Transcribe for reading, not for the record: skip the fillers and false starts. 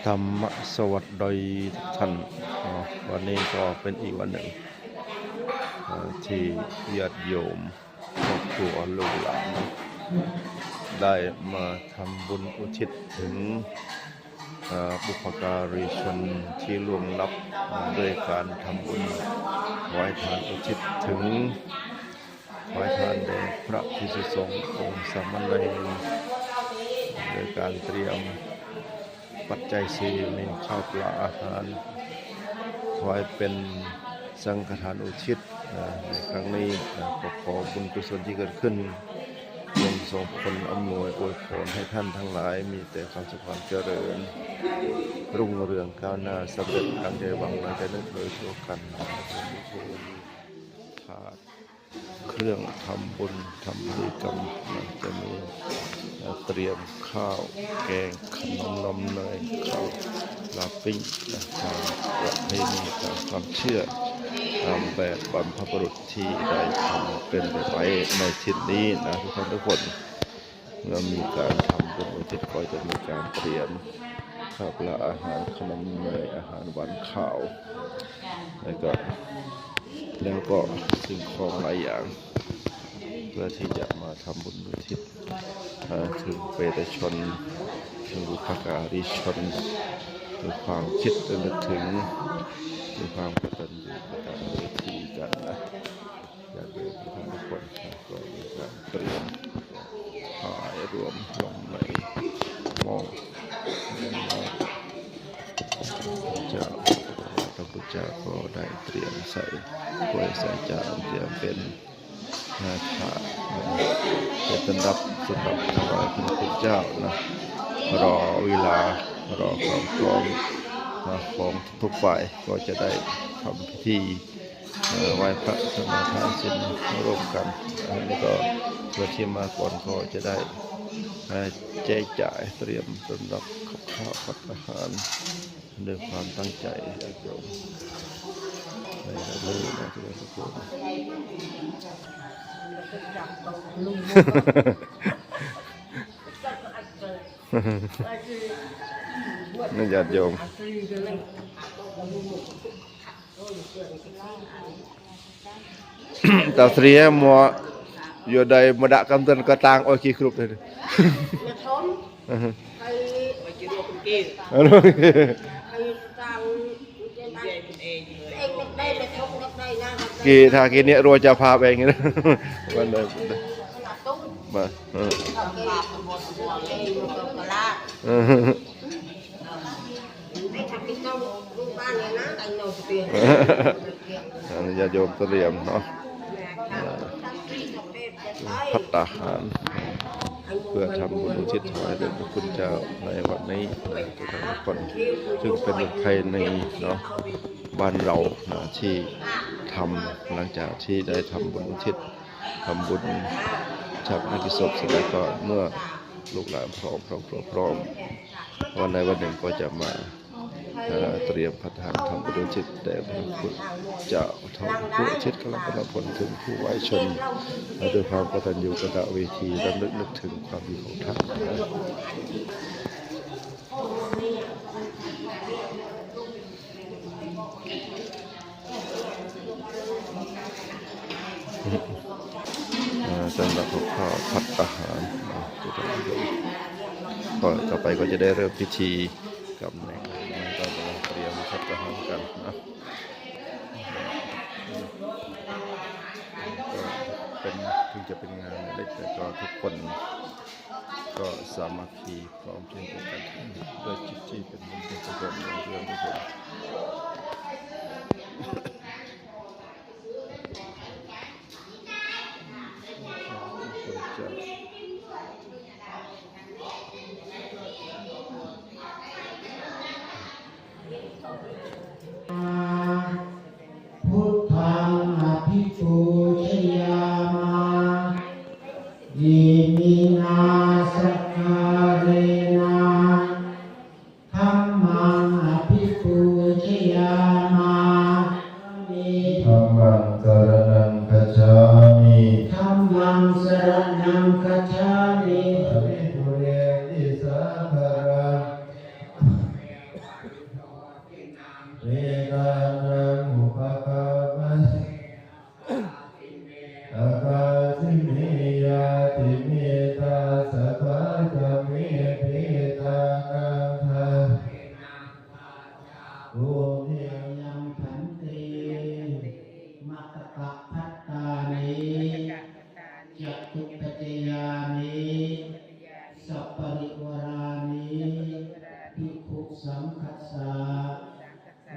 ธรรมสวัสดีท่านวันนี้ก็เป็นอีกวันหนึ่งที่ญาติโยมครอบครัวลูกหลานได้มาทำบุญอุทิศถึงบุพการีชนที่ล่วงลับด้วยการทำบุญถวายทานอุทิศถึงถวายทานแด่พระภิกษุสงฆ์องค์สามเณรโดยการเตรียมปัจจัยสี่มีข้าวปลาอาหารถวายเป็นสังฆทานอุทิศในครั้งนี้ขอบุญกุศลที่เกิดขึ้นจงส่งผลอำนวยอวยพรให้ท่านทั้งหลายมีแต่ความสุขความเจริญรุ่งเรืองก้าวหน้าสำเร็จดังใจหวังและใจนึกเลยทั่วกันถาดเครื่องทำบุญทำพิธีกรรมจะมีเตรียมข้าวแกงขนมนมเนยข้าวลาปิ้งตามประเพณีตามความเชื่อตามแบบบรรพบุรุษที่ได้ทำเป็นไว้ในทิศนี้นะทุกท่านทุกคนเมื่อมีการทำบุญอุทิศก็จะมีการเตรียมข้าวปลาอาหารขนมเนยอาหารหวานข้าวแล้วก็สิ่งของหลายอย่างเพื่อที่จะมาทำบุญอุทิศถึงเปรตชนถึงบุพการีชนด้วยความคิดนึกถึงด้วยความกตัญญูกตเวทีกันนะอยากให้ทุกคนก็มีการเตรียมถ่ายรวมลงในหม้อเจ้าพระพุทธเจ้าก็ได้เตรียมใส่ถ้วยใส่จานเตรียมเป็นถาดเป็นรับสำหรับถวายพระพุทธเจ้านะรอเวลารอความพร้อมของทุกฝ่ายก็จะได้ทำพิธีไหว้พระสมาทานศีลร่วมกันแล้วก็เพื่อที่มาก่อนก็จะได้แจกจ่ายเตรียมสำหรับข้าวผัดอาหารด้วยความตั้งใจโยมในเรื่องนะทุกคนนั่นญาติโยมตาเสียมัวอยู่ในมดกำตันกระตังโอ้ขี้ครุบเลยกี่ถ้ากี่เนี้ยรัวจะพาไปอย่างงี้นะวันเดิมมาญาติโยมเตรียมเนาะภัตตาหารเพื่อทำบุญอุทิศถวายแด่พระคุณเจ้าในวันนี้ทุกคนซึ่งเป็นภายในเนาะบ้านเราที่ทำหลังจากที่ได้ทำบุญอุทิศทำบุญชักนักศพเสร็จแล้วก็เมื่อลูกหลานพร้อมวันใดวันหนึ่งก็จะมาเตรียมพัฒนาทำบุญอุทิศแด่พระคุณเจ้าทำบุญอุทิศกำลังผลถึงผู้ไว้ชนด้วยความกตัญญูกตเวทีและนึกถึงความดีของท่านสำหรับข้าวผัดอาหารก็ต่อไปก็จะได้เริ่มพิธีกับในก็จะเตรียมผัดอาหารกันนะก็เป็นถึงจะเป็นงานเล็กแต่ก็ทุกคนก็สามัคคีพร้อมเพรียงกันด้วยจิตที่เป็นมงคลสมบูรณ์เรื่องทุกคนพุทธังอภิปูชยามายิมินาสักการะนาธัมมังอภิปู ตานังอุปกามัสอากาสิเมยาติเมตาสัพพะจะเมพิตานังทาโอเทยังขันติมัตตะพัตตานิจักขุปัจจยานิสัพปริวารานิภิกขุสังคัสสะโอ